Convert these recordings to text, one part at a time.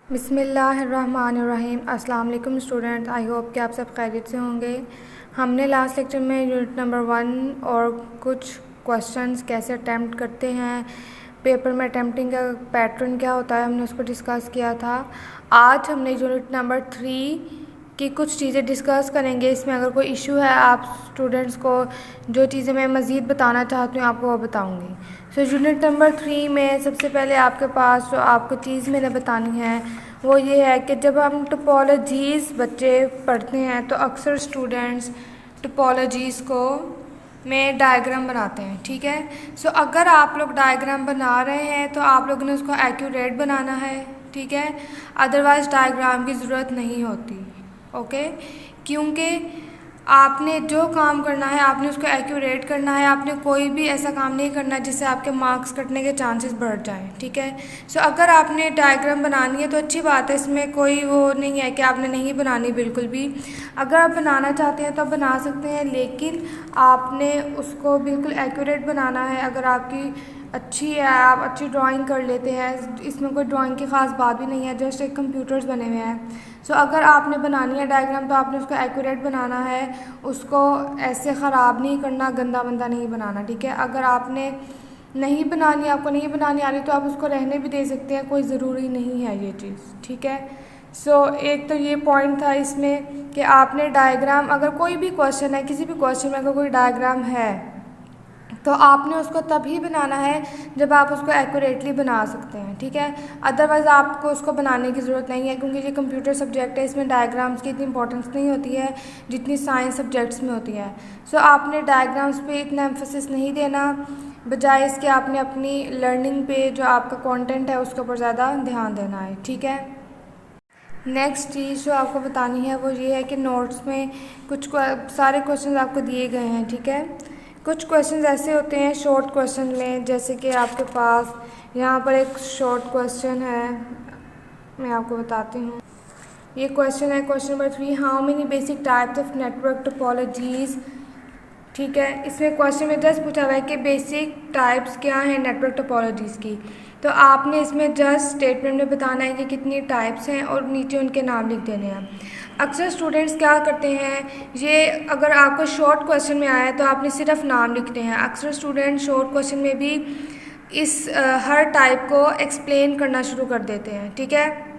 बिस्मिल्लाहिर्रहमानिर्रहीम। अस्सलाम वालेकुम स्टूडेंट, आई होप कि आप सब खैरियत से होंगे। हमने लास्ट लेक्चर में यूनिट नंबर 1 और कुछ क्वेश्चंस कैसे अटैम्प्ट करते हैं, पेपर में अटैम्प्टिंग का पैटर्न क्या होता है, हमने उसको डिस्कस किया था। आज हमने यूनिट नंबर 3 की कुछ चीज़ें डिस्कस करेंगे। इसमें अगर कोई इशू है आप स्टूडेंट्स को, जो चीज़ें मैं मज़ीद बताना चाहती हूँ आपको वो बताऊँगी। सो यूनिट नंबर 3 में सबसे पहले आपके पास जो आपको चीज़ मैंने बतानी है वो ये है कि जब हम टोपोलॉजीज़ बच्चे पढ़ते हैं तो अक्सर स्टूडेंट्स टोपोलॉजीज़ को में डायग्राम बनाते हैं। ठीक है, सो अगर आप लोग डायग्राम बना रहे हैं तो आप लोगों ने उसको एक्यूरेट बनाना है। ठीक है, अदरवाइज़ डायग्राम की ज़रूरत नहीं होती। ओके, क्योंकि आपने जो काम करना है आपने उसको एक्यूरेट करना है। आपने कोई भी ऐसा काम नहीं करना जिससे आपके मार्क्स कटने के चांसेस बढ़ जाएं। ठीक है, सो अगर आपने डायग्राम बनानी है तो अच्छी बात है, इसमें कोई वो नहीं है कि आपने नहीं बनानी बिल्कुल भी। अगर आप बनाना चाहते हैं तो आप बना सकते हैं, लेकिन आपने उसको बिल्कुल एक्यूरेट बनाना है। अगर आपकी अच्छी है, आप अच्छी ड्राइंग कर लेते हैं, इसमें कोई ड्राइंग की ख़ास बात भी नहीं है, जस्ट एक कंप्यूटर्स बने हुए हैं। सो अगर आपने बनानी है डायग्राम तो आपने उसको एक्यूरेट बनाना है, उसको ऐसे ख़राब नहीं करना, गंदा मंदा नहीं बनाना। ठीक है, अगर आपने नहीं बनानी, आपको नहीं बनानी आ रही तो आप उसको रहने भी दे सकते हैं, कोई ज़रूरी नहीं है ये चीज़। ठीक है, सो एक तो ये पॉइंट था इसमें कि आपने डायग्राम, अगर कोई भी क्वेश्चन है, किसी भी क्वेश्चन में अगर कोई डायग्राम है तो आपने उसको तभी बनाना है जब आप उसको एक्यूरेटली बना सकते हैं। ठीक है, अदरवाइज़ आपको उसको बनाने की ज़रूरत नहीं है, क्योंकि ये कंप्यूटर सब्जेक्ट है, इसमें डायग्राम्स की इतनी इंपॉर्टेंस नहीं होती है जितनी साइंस सब्जेक्ट्स में होती है। सो आपने डायग्राम्स पे इतना एम्फेसिस नहीं देना, बजाय इसके आपने अपनी लर्निंग पे जो आपका कंटेंट है उसके ऊपर ज़्यादा ध्यान देना है। ठीक है, नेक्स्ट चीज़ जो आपको बतानी है वो ये है कि नोट्स में कुछ सारे क्वेश्चन आपको दिए गए हैं। ठीक है, कुछ क्वेश्चंस ऐसे होते हैं शॉर्ट क्वेश्चन में, जैसे कि आपके पास यहाँ पर एक शॉर्ट क्वेश्चन है, मैं आपको बताती हूँ। ये क्वेश्चन है question number 3, how many basic types of network topologies. ठीक है, इसमें क्वेश्चन में जस्ट पूछा हुआ है कि बेसिक टाइप्स क्या हैं नेटवर्क टोपोलॉजीज़ की। तो आपने इसमें जस्ट स्टेटमेंट में बताना है कि कितनी टाइप्स हैं और नीचे उनके नाम लिख देने हैं। अक्सर स्टूडेंट्स क्या करते हैं, ये अगर आपको शॉर्ट क्वेश्चन में आया है तो आपने सिर्फ नाम लिखने हैं। अक्सर स्टूडेंट शॉर्ट क्वेश्चन में भी इस हर टाइप को एक्सप्लेन करना शुरू कर देते हैं। ठीक है,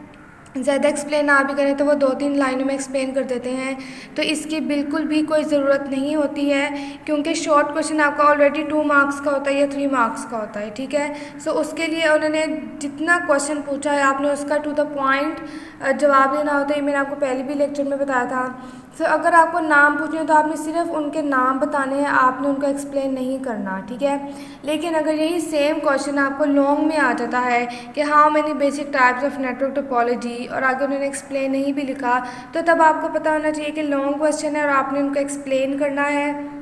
ज़्यादा एक्सप्लेन ना भी करें तो वो 2-3 लाइनों में एक्सप्लेन कर देते हैं, तो इसकी बिल्कुल भी कोई ज़रूरत नहीं होती है, क्योंकि शॉर्ट क्वेश्चन आपका ऑलरेडी 2 मार्क्स का होता है या 3 मार्क्स का होता है। ठीक है, सो उसके लिए उन्होंने जितना क्वेश्चन पूछा है आपने उसका टू द पॉइंट जवाब देना होता है। मैंने आपको पहले भी लेक्चर में बताया था। सो अगर आपको नाम पूछने तो आपने सिर्फ उनके नाम बताने हैं, आपने उनको एक्सप्लेन नहीं करना। ठीक है, लेकिन अगर यही सेम क्वेश्चन आपको लॉन्ग में आ जाता है कि how many basic types of network topology और आगे उन्होंने एक्सप्लेन नहीं भी लिखा, तो तब आपको पता होना चाहिए कि लॉन्ग क्वेश्चन है और आपने उनको एक्सप्लेन करना है,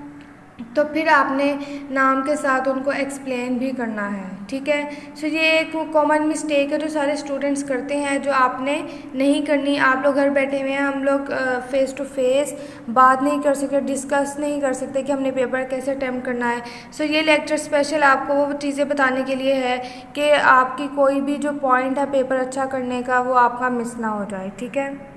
तो फिर आपने नाम के साथ उनको एक्सप्लेन भी करना है। ठीक है, सो ये एक कॉमन मिस्टेक है जो सारे स्टूडेंट्स करते हैं, जो आपने नहीं करनी। आप लोग घर बैठे हुए हैं, हम लोग फ़ेस टू फेस बात नहीं कर सकते, डिस्कस नहीं कर सकते कि हमने पेपर कैसे अटैम्प्ट करना है। सो ये लेक्चर स्पेशल आपको वो चीज़ें बताने के लिए है कि आपकी कोई भी जो पॉइंट है पेपर अच्छा करने का वो आपका मिस ना हो जाए। ठीक है,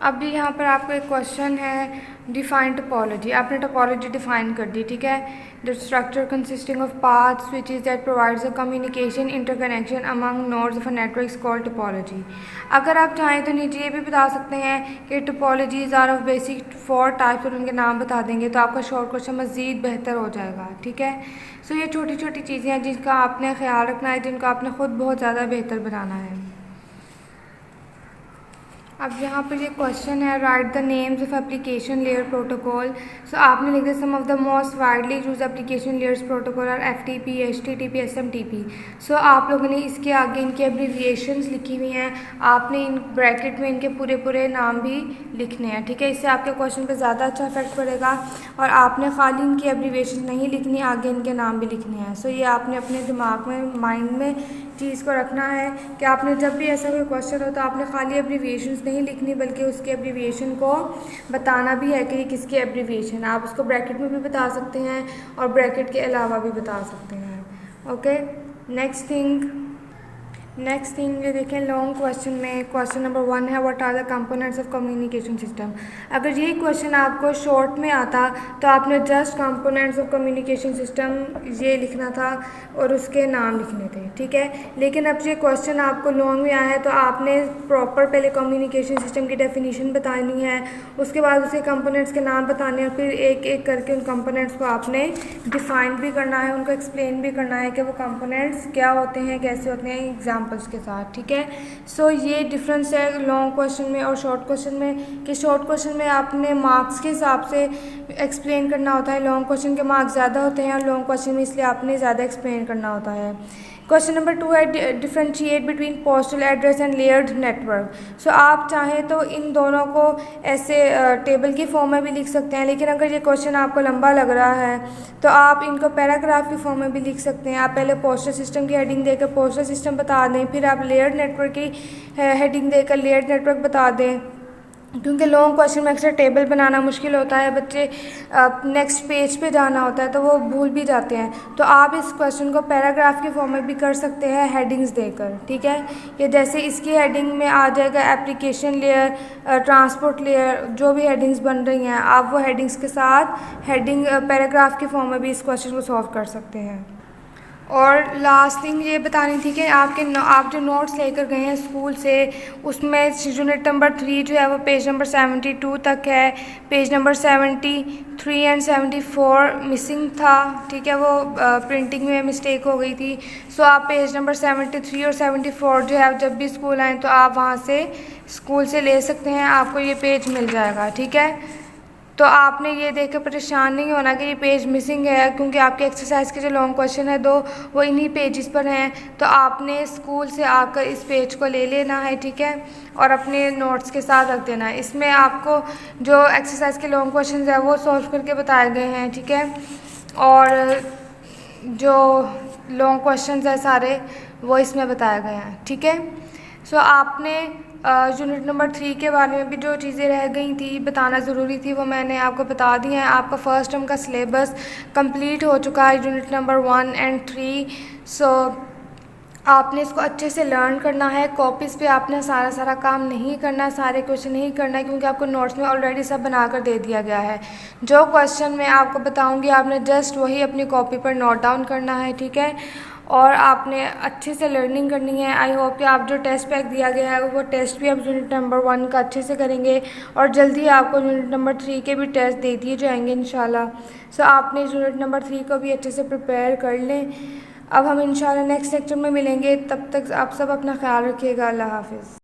अब यहाँ पर आपको एक क्वेश्चन है, डिफाइन टोपोलॉजी। आपने टोपोलॉजी डिफाइन कर दी। ठीक है, the structure consisting of path switches that provides a communication interconnection among nodes of a network called topology. अगर आप चाहें तो नीचे ये भी बता सकते हैं कि topologies are of basic 4 types और उनके नाम बता देंगे तो आपका शॉर्ट क्वेश्चन मज़ीद बेहतर हो जाएगा। ठीक है, सो ये छोटी छोटी चीज़ें हैं जिनका आपने ख्याल रखना है, जिनका आपने ख़ुद बहुत ज़्यादा बेहतर बनाना है। अब यहाँ पर ये क्वेश्चन है, write the names of application layer protocol. So आपने लिखा some of the most widely use application layers protocol are FTP, HTTP, SMTP। So आप लोगों ने इसके आगे इनकी एब्रीविएशंस लिखी हुई हैं, आपने इन ब्रैकेट में इनके पूरे पूरे नाम भी लिखने हैं। ठीक है, इससे आपके क्वेश्चन पे ज़्यादा अच्छा इफेक्ट पड़ेगा और आपने खाली इनकी एब्रीविएशन नहीं लिखनी, आगे इनके नाम भी लिखने हैं। सो ये आपने अपने दिमाग में, माइंड में चीज़ को रखना है कि आपने जब भी ऐसा कोई क्वेश्चन हो तो आपने खाली एब्रीविएशंस नहीं लिखनी, बल्कि उसके एब्रीविएशन को बताना भी है कि ये किसकी एब्रीविएशन है। आप उसको ब्रैकेट में भी बता सकते हैं और ब्रैकेट के अलावा भी बता सकते हैं। Okay, next thing, next thing ये देखें, लॉन्ग क्वेश्चन में क्वेश्चन नंबर 1 है what are the components of communication system. अगर ये क्वेश्चन आपको शॉर्ट में आता तो आपने just components of communication system ये लिखना था और उसके नाम लिखने थे, ठीक है। लेकिन अब ये क्वेश्चन आपको लॉन्ग में आया है तो आपने प्रॉपर पहले कम्युनिकेशन सिस्टम की डेफिनीशन बतानी है, उसके बाद उसके कंपोनेंट्स के नाम बताने हैं, फिर एक एक करके उन कंपोनेंट्स को आपने डिफ़ाइन भी करना है, उनको एक्सप्लेन भी करना है कि वो कंपोनेंट्स क्या होते हैं, कैसे होते हैं, एग्जाम्पल्स के साथ, ठीक है। सो ये डिफरेंस है लॉन्ग क्वेश्चन में और शॉर्ट क्वेश्चन में कि शॉर्ट क्वेश्चन में आपने मार्क्स के हिसाब से एक्सप्लेन करना होता है, लॉन्ग क्वेश्चन के मार्क्स ज़्यादा होते हैं और लॉन्ग क्वेश्चन में इसलिए आपने ज़्यादा एक्सप्लेन करना होता है। क्वेश्चन नंबर 2 है differentiate between postal address and layered network. So आप चाहें तो इन दोनों को ऐसे टेबल की फॉर्म में भी लिख सकते हैं, लेकिन अगर ये क्वेश्चन आपको लंबा लग रहा है तो आप इनको पैराग्राफ की फॉर्म में भी लिख सकते हैं। आप पहले पोस्टल सिस्टम की हेडिंग देकर पोस्टल सिस्टम बता दें, फिर आप लेयर्ड नेटवर्क की हेडिंग देकर लेयर्ड नेटवर्क बता दें, क्योंकि लॉन्ग क्वेश्चन में अक्सर टेबल बनाना मुश्किल होता है, बच्चे नेक्स्ट पेज पे जाना होता है तो वो भूल भी जाते हैं। तो आप इस क्वेश्चन को पैराग्राफ की फॉर्म में भी कर सकते हैं हेडिंग्स देकर, ठीक है। ये जैसे इसकी हेडिंग में आ जाएगा एप्लीकेशन लेयर, ट्रांसपोर्ट लेयर, जो भी हेडिंग्स बन रही हैं आप वो हेडिंग्स के साथ हेडिंग पैराग्राफ की फॉर्म में भी इस क्वेश्चन को सॉल्व कर सकते हैं। और लास्ट थिंग ये बतानी थी कि आप जो नोट्स लेकर गए हैं स्कूल से, उसमें यूनिट नंबर 3 जो है वो पेज नंबर 72 तक है, पेज नंबर 73 एंड 74 मिसिंग था, ठीक है, वो प्रिंटिंग में मिस्टेक हो गई थी। सो आप पेज नंबर 73 और 74 जो है जब भी स्कूल आएँ तो आप वहाँ से स्कूल से ले सकते हैं, आपको ये पेज मिल जाएगा, ठीक है। तो आपने ये देख कर परेशान नहीं होना कि ये पेज मिसिंग है, क्योंकि आपके एक्सरसाइज के जो लॉन्ग क्वेश्चन है दो वो इन्हीं पेजेस पर हैं। तो आपने स्कूल से आकर इस पेज को ले लेना है, ठीक है, और अपने नोट्स के साथ रख देना है। इसमें आपको जो एक्सरसाइज के लॉन्ग क्वेश्चन है वो सॉल्व करके बताए गए हैं, ठीक है, और जो लॉन्ग क्वेश्चन है सारे वो इसमें बताए गए हैं, ठीक है। सो आपने यूनिट नंबर 3 के बारे में भी जो चीज़ें रह गई थी बताना ज़रूरी थी वो मैंने आपको बता दी हैं। आपका फर्स्ट टर्म का सिलेबस कंप्लीट हो चुका है यूनिट नंबर 1 एंड 3। सो आपने इसको अच्छे से लर्न करना है। कॉपीज़ पे आपने सारा काम नहीं करना, सारे क्वेश्चन नहीं करना है, क्योंकि आपको नोट्स में ऑलरेडी सब बना कर दे दिया गया है। जो क्वेश्चन मैं आपको बताऊंगी आपने जस्ट वही अपनी कॉपी पर नोट डाउन करना है, ठीक है, और आपने अच्छे से लर्निंग करनी है। आई होप कि आप जो टेस्ट पैक दिया गया है वो टेस्ट भी आप यूनिट नंबर 1 का अच्छे से करेंगे और जल्दी आपको यूनिट नंबर 3 के भी टेस्ट दे दिए जाएंगे इंशाल्लाह। सो आपने यूनिट नंबर 3 को भी अच्छे से प्रिपेयर कर लें। अब हम इंशाल्लाह नेक्स्ट लेक्चर में मिलेंगे, तब तक आप सब अपना ख्याल रखिएगा। अल्लाह हाफिज़।